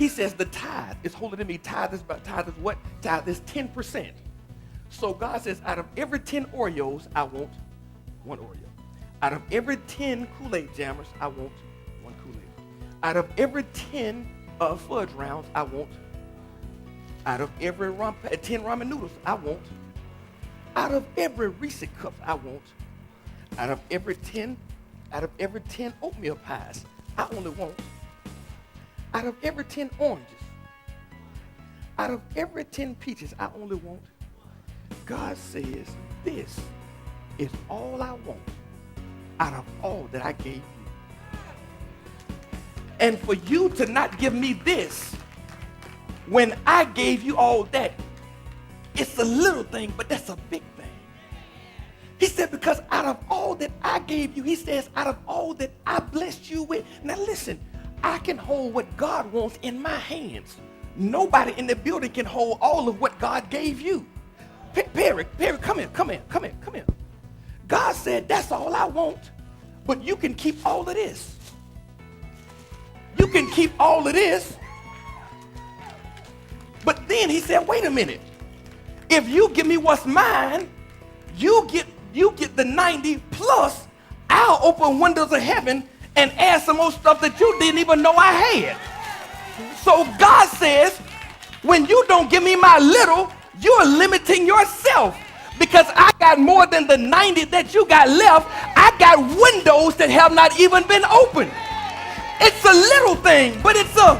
He says the tithe is holy to me. Tithe is what? Tithe is 10%. So God says, out of every 10 Oreos, I want one Oreo. Out of every 10 Kool-Aid jammers, I want one Kool-Aid. Out of every 10 fudge rounds, I want. Out of every 10 ramen noodles, I want. Out of every Reese cups, I want. Out of every 10 oatmeal pies, I only want. Out of every 10 oranges, out of every 10 peaches, I only want. God says, this is all I want out of all that I gave you. And for you to not give me this, when I gave you all that, it's a little thing, but that's a big thing. He said, because out of all that I gave you, he says, out of all that I blessed you with. Now listen, I can hold what God wants in my hands. Nobody in the building can hold all of what God gave you. Perry, come here. God said, that's all I want, but you can keep all of this. You can keep all of this. But then he said, wait a minute. If you give me what's mine, you get the 90 plus, I'll open windows of heaven and add some more stuff that you didn't even know I had. So God says, when you don't give me my little, you're limiting yourself, because I got more than the 90 that you got left. I got windows that have not even been opened. It's a little thing, but it's a